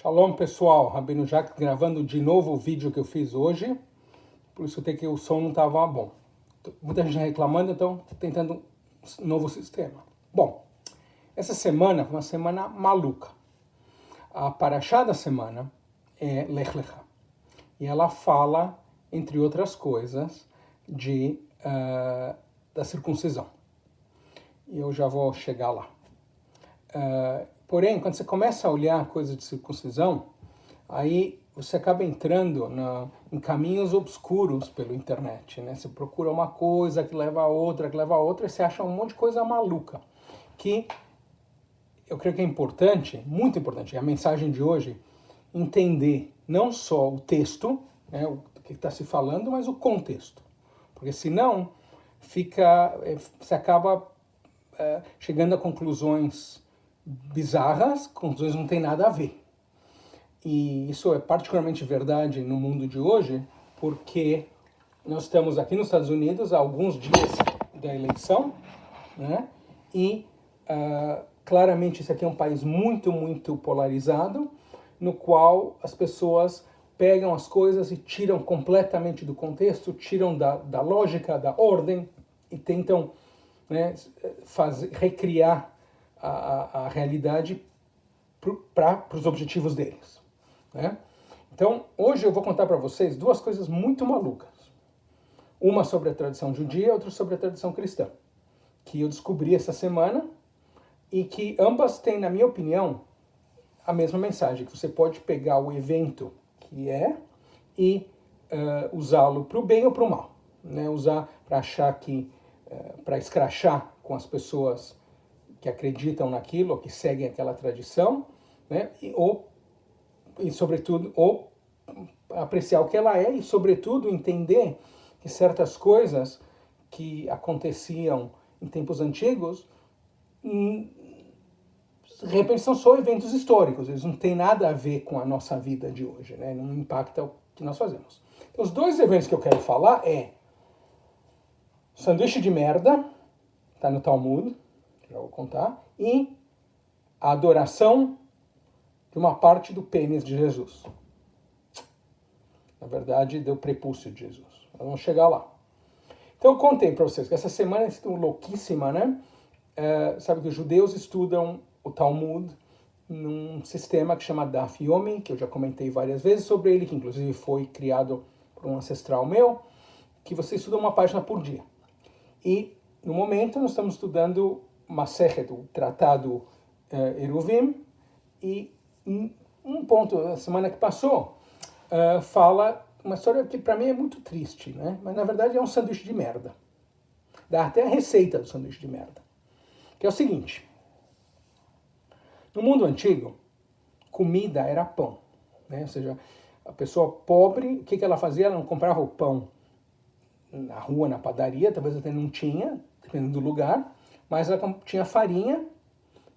Shalom, pessoal. Rabino Jacques gravando de novo o vídeo que eu fiz hoje. Por isso que o som não estava bom. Muita gente reclamando, então tentando um novo sistema. Bom, essa semana foi uma semana maluca. A paraxá da semana é Lech Lecha. E ela fala, entre outras coisas, da circuncisão. E eu já vou chegar lá. Porém, quando você começa a olhar coisas de circuncisão, aí você acaba entrando em caminhos obscuros pela internet, né? Você procura uma coisa que leva a outra, e você acha um monte de coisa maluca. Que eu creio que é importante, muito importante, é a mensagem de hoje, entender não só o texto, né, o que está se falando, mas o contexto. Porque senão você acaba chegando a conclusões bizarras, conclusões que não tem nada a ver. E isso é particularmente verdade no mundo de hoje, porque nós estamos aqui nos Estados Unidos há alguns dias da eleição, né? E claramente isso aqui é um país muito, muito polarizado, no qual as pessoas pegam as coisas e tiram completamente do contexto, tiram da lógica, da ordem, e tentam, né, recriar a realidade para os objetivos deles, né? Então, hoje eu vou contar para vocês duas coisas muito malucas. Uma sobre a tradição judia, outra sobre a tradição cristã, que eu descobri essa semana e que ambas têm, na minha opinião, a mesma mensagem, que você pode pegar o evento que é e usá-lo para o bem ou para o mal, né? Usar para achar que, para escrachar com as pessoas que acreditam naquilo, ou que seguem aquela tradição, né? E sobretudo, ou apreciar o que ela é e, sobretudo, entender que certas coisas que aconteciam em tempos antigos, de repente, são só eventos históricos, eles não têm nada a ver com a nossa vida de hoje, né? Não impacta o que nós fazemos. Então, os dois eventos que eu quero falar é sanduíche de merda, está no Talmud, já vou contar, e a adoração de uma parte do pênis de Jesus. Na verdade, do prepúcio de Jesus. Nós vamos chegar lá. Então eu contei para vocês que essa semana é louquíssima, né? Sabe que os judeus estudam o Talmud num sistema que chama Daf Yomi, que eu já comentei várias vezes sobre ele, que inclusive foi criado por um ancestral meu, que você estuda uma página por dia. E no momento nós estamos estudando Masechet, o tratado Eruvim, e um ponto da semana que passou fala uma história que para mim é muito triste, né? Mas na verdade é um sanduíche de merda. Dá até a receita do sanduíche de merda. Que é o seguinte: no mundo antigo, comida era pão, né? Ou seja, a pessoa pobre, o que ela fazia? Ela não comprava o pão na rua, na padaria, talvez até não tinha, dependendo do lugar, mas ela tinha farinha,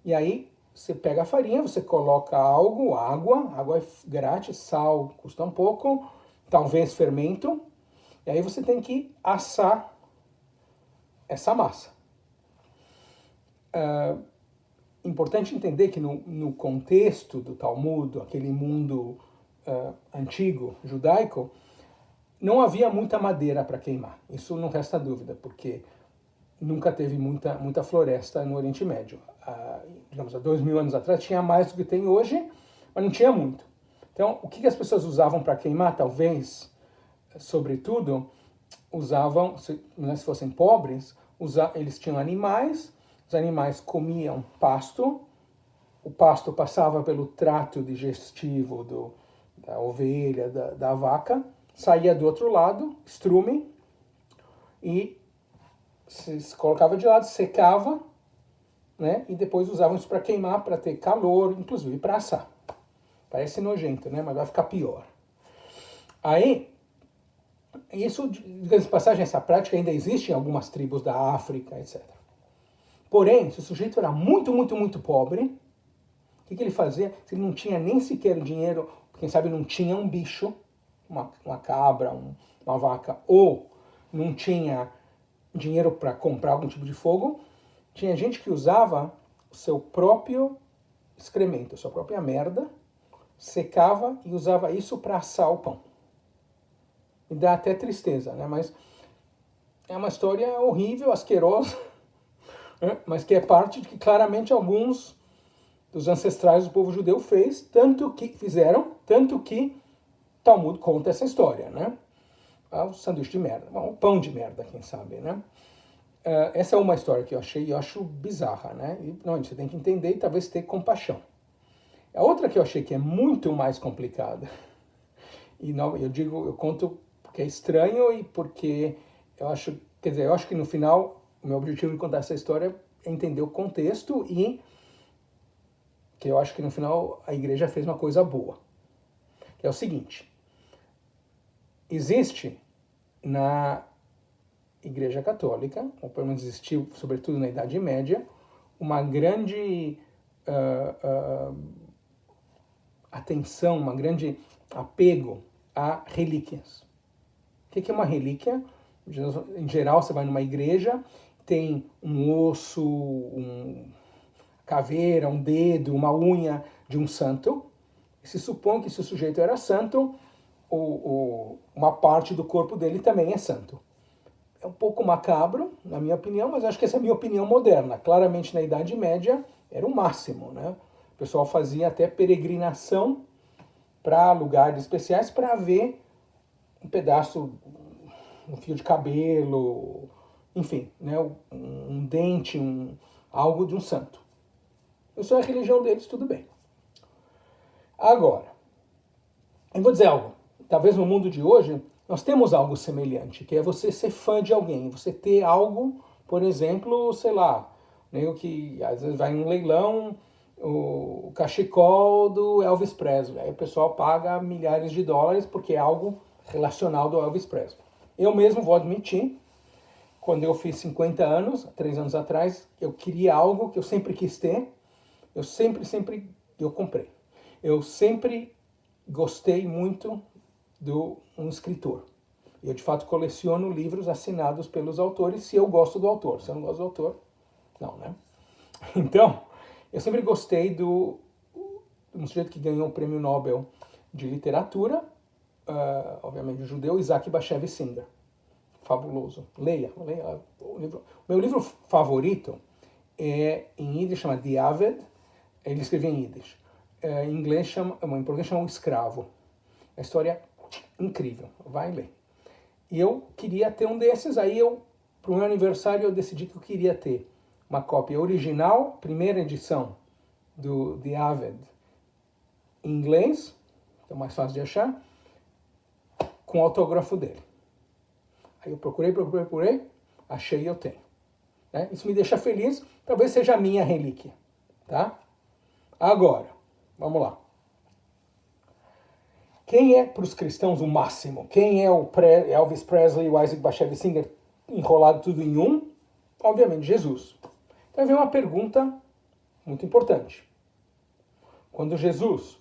e aí você pega a farinha, você coloca água é grátis, sal custa um pouco, talvez fermento, e aí você tem que assar essa massa. Importante entender que no contexto do Talmud, aquele mundo antigo, judaico, não havia muita madeira para queimar. Isso não resta dúvida, porque nunca teve muita floresta no Oriente Médio. Digamos, há 2000 anos atrás tinha mais do que tem hoje, mas não tinha muito. Então, o que as pessoas usavam para queimar, talvez, sobretudo, usavam, se fossem pobres, eles tinham animais, os animais comiam pasto, o pasto passava pelo trato digestivo da ovelha, da vaca, saía do outro lado, estrume, e se colocava de lado, secava, né? E depois usavam isso para queimar, para ter calor, inclusive para assar. Parece nojento, né? Mas vai ficar pior. Aí, isso, de passagem, essa prática ainda existe em algumas tribos da África, etc. Porém, se o sujeito era muito, muito, muito pobre, o que ele fazia? Se ele não tinha nem sequer dinheiro, quem sabe não tinha um bicho, uma cabra, uma vaca, ou não tinha dinheiro para comprar algum tipo de fogo, tinha gente que usava o seu próprio excremento, a sua própria merda, secava e usava isso para assar o pão. Me dá até tristeza, né? Mas é uma história horrível, asquerosa, né? Mas que é parte de que claramente alguns dos ancestrais do povo judeu fizeram, tanto que Talmud conta essa história, né? O sanduíche de merda, bom, o pão de merda, quem sabe, né? Essa é uma história que eu acho bizarra, né? E, não, você tem que entender e talvez ter compaixão. A outra que eu achei que é muito mais complicada, e não, eu conto porque é estranho e porque eu acho que no final o meu objetivo de contar essa história é entender o contexto e que eu acho que no final a igreja fez uma coisa boa. Que é o seguinte, existe na Igreja Católica, ou pelo menos existiu, sobretudo na Idade Média, uma grande atenção, uma grande apego a relíquias. O que é uma relíquia? Em geral, você vai numa igreja, tem um osso, uma caveira, um dedo, uma unha de um santo, e se supõe que se o sujeito era santo, uma parte do corpo dele também é santo. É um pouco macabro, na minha opinião, mas acho que essa é a minha opinião moderna. Claramente, na Idade Média, era o máximo, né? O pessoal fazia até peregrinação para lugares especiais para ver um pedaço, um fio de cabelo, enfim, né? Um dente, algo de um santo. Isso é a religião deles, tudo bem. Agora, eu vou dizer algo. Talvez no mundo de hoje, nós temos algo semelhante, que é você ser fã de alguém, você ter algo, por exemplo, sei lá, né, que às vezes vai num leilão, o cachecol do Elvis Presley, aí o pessoal paga milhares de dólares porque é algo relacionado ao Elvis Presley. Eu mesmo vou admitir, quando eu fiz 50 anos, 3 anos atrás, eu queria algo que eu sempre quis ter, eu comprei. Eu sempre gostei muito de um escritor. Eu, de fato, coleciono livros assinados pelos autores se eu gosto do autor. Se eu não gosto do autor, não, né? Então, eu sempre gostei de um sujeito que ganhou o Prêmio Nobel de Literatura, obviamente o judeu, Isaac Bashevis Singer. Fabuloso. Leia o livro. Meu livro favorito é em Yiddish, chama The Aved. Ele escreveu em Yiddish. Em inglês, em português chama O Escravo. É uma história incrível. Vai ler. E eu queria ter um desses, aí para o meu aniversário, eu decidi que eu queria ter uma cópia original, primeira edição do The Aved, em inglês, então mais fácil de achar, com o autógrafo dele. Aí eu procurei, achei e eu tenho. Né? Isso me deixa feliz, talvez seja a minha relíquia. Tá? Agora, vamos lá. Quem é para os cristãos o máximo? Quem é o Elvis Presley e o Isaac Bashevis Singer enrolado tudo em um? Obviamente, Jesus. Então vem uma pergunta muito importante. Quando Jesus,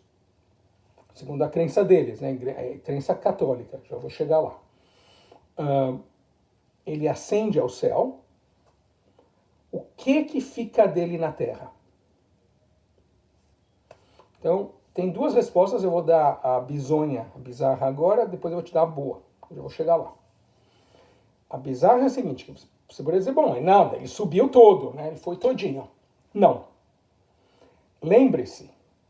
segundo a crença deles, né, a crença católica, já vou chegar lá, ele ascende ao céu, o que fica dele na terra? Então, tem duas respostas, eu vou dar a bizonha, a bizarra agora, depois eu vou te dar a boa, eu já vou chegar lá. A bizarra é a seguinte, você poderia dizer, bom, nada, ele subiu todo, né? Ele foi todinho. Não. Lembre-se,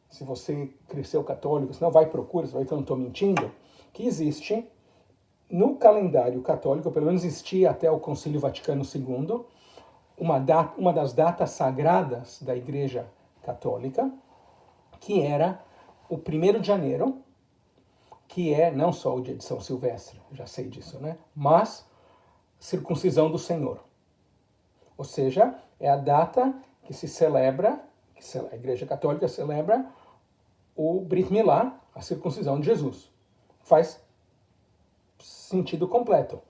se você cresceu católico, se não vai procura, você vai que eu não estou mentindo, que existe no calendário católico, pelo menos existia até o Concílio Vaticano II, uma das datas sagradas da Igreja Católica, que era o 1º de janeiro, que é não só o dia de São Silvestre, já sei disso, né? Mas circuncisão do Senhor. Ou seja, é a data que se celebra, que a Igreja Católica celebra o Brit Milá, a circuncisão de Jesus. Faz sentido completo.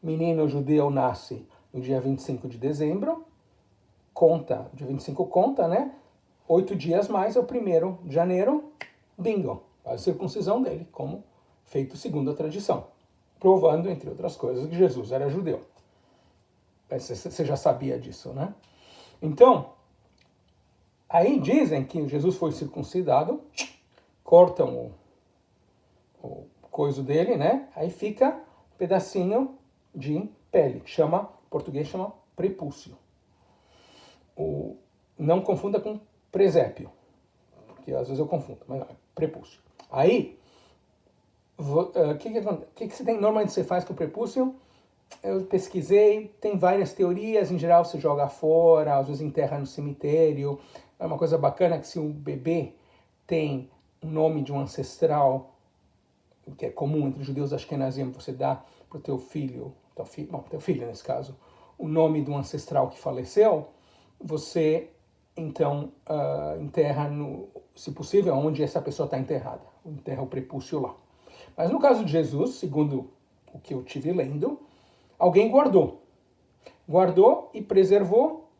Menino judeu nasce no dia 25 de dezembro, dia 25 conta, né? 8 dias mais é o 1º de janeiro, bingo, a circuncisão dele, como feito segundo a tradição, provando, entre outras coisas, que Jesus era judeu. Você já sabia disso, né? Então, aí dizem que Jesus foi circuncidado cortam o coiso dele, né? Aí fica um pedacinho de pele, que em português chama prepúcio. Não confunda com presépio, porque às vezes eu confundo, mas não, é prepúcio. Aí, o que você tem, normalmente você faz com o prepúcio? Eu pesquisei, tem várias teorias, em geral você joga fora, às vezes enterra no cemitério. É uma coisa bacana que se um bebê tem o nome de um ancestral, que é comum entre os judeus ashkenazim, você dá para o teu filho nesse caso, o nome de um ancestral que faleceu, você então enterra, se possível, onde essa pessoa está enterrada. Enterra o prepúcio lá. Mas no caso de Jesus, segundo o que eu tive lendo, alguém guardou e preservou,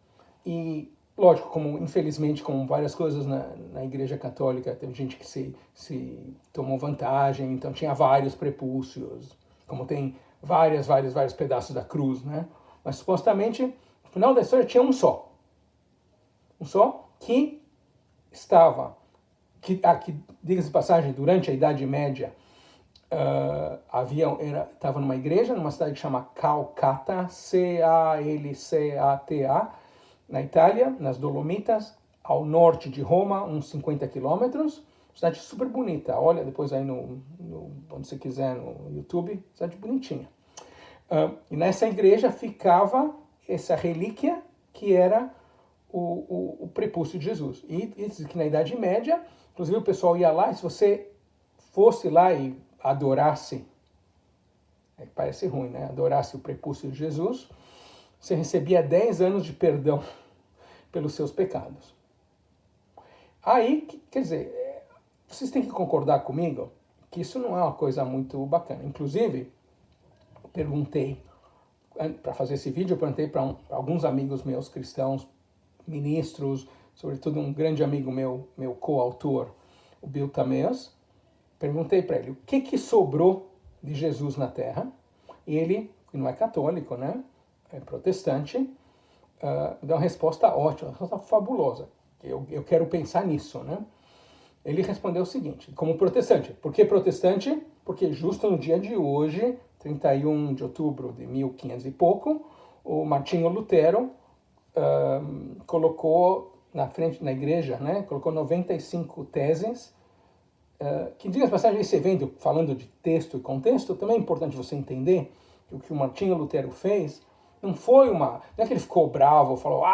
e lógico, infelizmente, como várias coisas na Igreja Católica, teve gente que se tomou vantagem, então tinha vários prepúcios, como tem vários pedaços da cruz, né? Mas supostamente, no final da história, tinha um só que estava, diga-se de passagem, durante a Idade Média, estava numa igreja, numa cidade que chama Calcata, Calcata, na Itália, nas Dolomitas, ao norte de Roma, uns 50 quilômetros. Cidade super bonita. Olha depois aí onde você quiser, no YouTube, cidade bonitinha. E nessa igreja ficava essa relíquia que era o prepúcio de Jesus. E diz que na Idade Média, inclusive o pessoal ia lá, e se você fosse lá e adorasse, parece ruim, né? Adorasse o prepúcio de Jesus, você recebia 10 anos de perdão pelos seus pecados. Aí, quer dizer, vocês têm que concordar comigo que isso não é uma coisa muito bacana. Inclusive, eu perguntei, para fazer esse vídeo, eu perguntei para alguns amigos meus cristãos, ministros, sobretudo um grande amigo meu coautor, o Bill Tameus, perguntei para ele o que sobrou de Jesus na Terra, e ele, que não é católico, né, é protestante, me deu uma resposta ótima, uma resposta fabulosa. Eu quero pensar nisso, né? Ele respondeu o seguinte, como protestante. Por que protestante? Porque justo no dia de hoje, 31 de outubro de 1500 e pouco, o Martinho Lutero colocou na frente, na igreja, né, colocou 95 teses, que, diga-se de passagem, esse evento, falando de texto e contexto, também é importante você entender que o que o Martinho Lutero fez não é que ele ficou bravo, falou,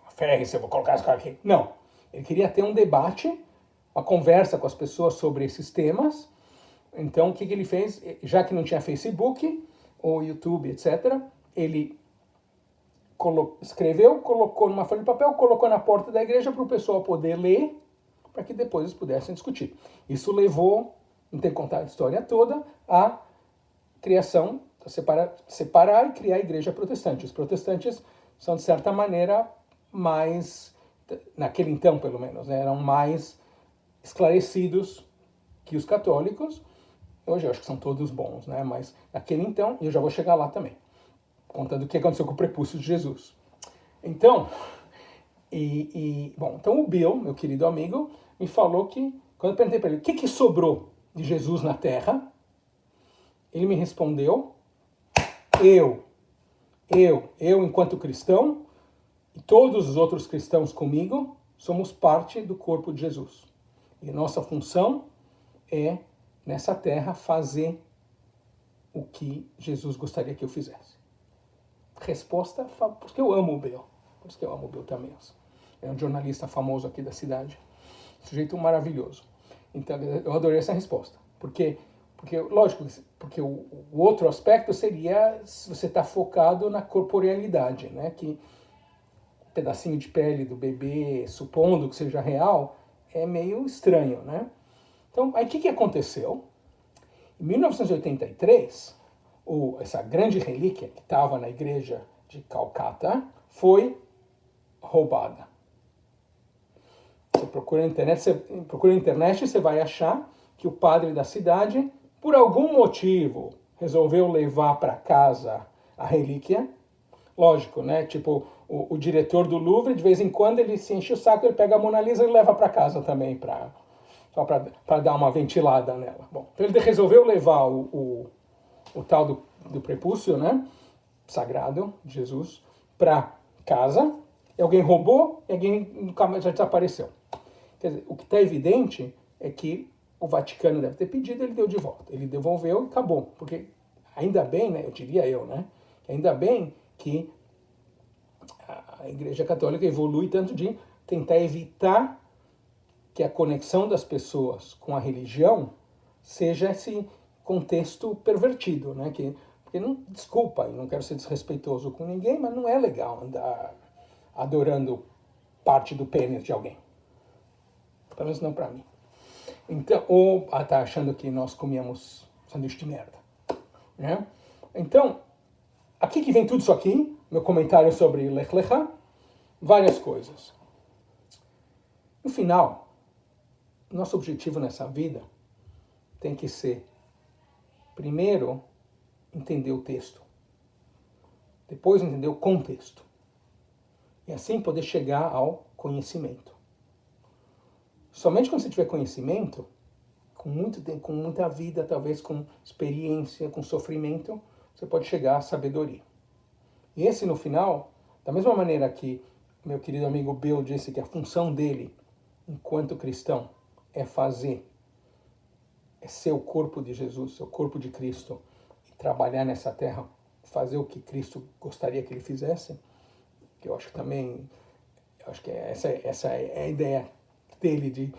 ferre-se, eu vou colocar esse cara aqui. Não, ele queria ter um debate, uma conversa com as pessoas sobre esses temas. Então, o que ele fez? Já que não tinha Facebook ou YouTube, etc., ele escreveu, colocou numa folha de papel, colocou na porta da igreja para o pessoal poder ler, para que depois eles pudessem discutir. Isso levou, não tem que contar a história toda, à criação, separar e criar a igreja protestante. Os protestantes são, de certa maneira, mais, naquele então pelo menos, né, eram mais esclarecidos que os católicos. Hoje eu acho que são todos bons, né, mas naquele então, e eu já vou chegar lá também, contando o que aconteceu com o prepúcio de Jesus. Então, então o Bill, meu querido amigo, me falou que, quando eu perguntei para ele o que sobrou de Jesus na Terra, ele me respondeu, eu enquanto cristão, e todos os outros cristãos comigo, somos parte do corpo de Jesus. E nossa função é, nessa terra, fazer o que Jesus gostaria que eu fizesse. Resposta, porque eu amo o Bill. Por isso que eu amo o Bill também. É um jornalista famoso aqui da cidade. Sujeito maravilhoso. Então, eu adorei essa resposta. Porque lógico, porque o outro aspecto seria se você está focado na corporealidade, né? Que um pedacinho de pele do bebê, supondo que seja real, é meio estranho, né? Então, aí o que aconteceu? Em 1983, essa grande relíquia que estava na igreja de Calcata foi roubada. Você procura na internet, você vai achar que o padre da cidade, por algum motivo, resolveu levar para casa a relíquia. Lógico, né? Tipo, o diretor do Louvre, de vez em quando, ele se enche o saco, ele pega a Mona Lisa e leva para casa também, só para dar uma ventilada nela. Bom, então ele resolveu levar o tal do prepúcio, né, sagrado de Jesus, para casa, e alguém roubou, e alguém nunca mais já desapareceu. Quer dizer, o que está evidente é que o Vaticano deve ter pedido, ele deu de volta. Ele devolveu e acabou. Porque ainda bem, né, eu diria né, ainda bem que a Igreja Católica evolui tanto de tentar evitar que a conexão das pessoas com a religião seja esse contexto pervertido, né? Porque não, desculpa, eu não quero ser desrespeitoso com ninguém, mas não é legal andar adorando parte do pênis de alguém. Pelo menos não para mim. Então, ou tá achando que nós comíamos sanduíche de merda, né? Então, aqui que vem tudo isso aqui, meu comentário sobre Lech Lecha, várias coisas. No final, nosso objetivo nessa vida tem que ser, primeiro, entender o texto, depois entender o contexto, e assim poder chegar ao conhecimento. Somente quando você tiver conhecimento, com muito tempo, com muita vida, talvez com experiência, com sofrimento, você pode chegar à sabedoria. E esse, no final, da mesma maneira que meu querido amigo Bill disse que a função dele, enquanto cristão, é ser o corpo de Jesus, ser o corpo de Cristo, e trabalhar nessa terra, fazer o que Cristo gostaria que ele fizesse, que eu acho que também, essa é a ideia dele de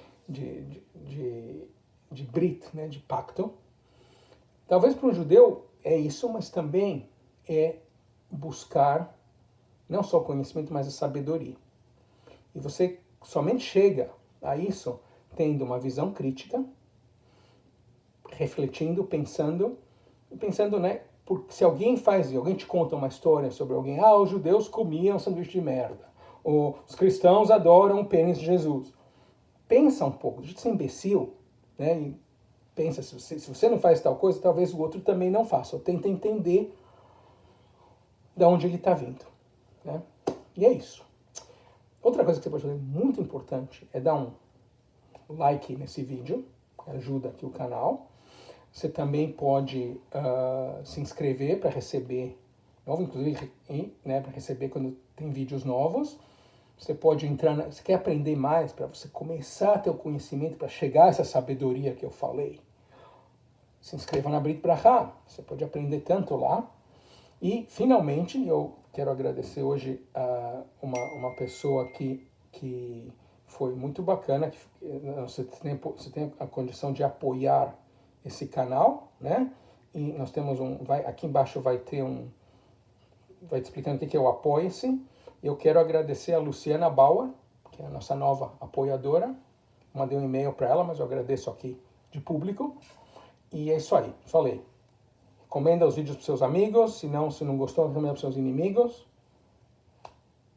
Brit, né, de pacto. Talvez para um judeu é isso, mas também é buscar não só o conhecimento, mas a sabedoria. E você somente chega a isso tendo uma visão crítica, refletindo, pensando, né, porque se alguém te conta uma história sobre alguém, os judeus comiam sanduíche de merda, ou os cristãos adoram o pênis de Jesus. Pensa um pouco, deixa de ser imbecil, né, e pensa, se você não faz tal coisa, talvez o outro também não faça. Tenta entender de onde ele está vindo, né? E é isso. Outra coisa que você pode fazer muito importante é dar um like nesse vídeo, que ajuda aqui o canal. Você também pode se inscrever para receber, inclusive, né, para receber quando tem vídeos novos. Você pode entrar, você quer aprender mais para você começar a ter o conhecimento, para chegar a essa sabedoria que eu falei. Se inscreva na Brit Bracha, você pode aprender tanto lá. E, finalmente, eu quero agradecer hoje a uma pessoa que foi muito bacana, que você tem a condição de apoiar esse canal, né? E nós temos aqui embaixo vai te explicando o que é o Apoia-se. Eu quero agradecer a Luciana Bauer, que é a nossa nova apoiadora. Mandei um e-mail para ela, mas eu agradeço aqui de público. E é isso aí, falei. Recomenda os vídeos para seus amigos, se não gostou, recomenda para seus inimigos.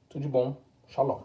Tudo de bom. Shalom.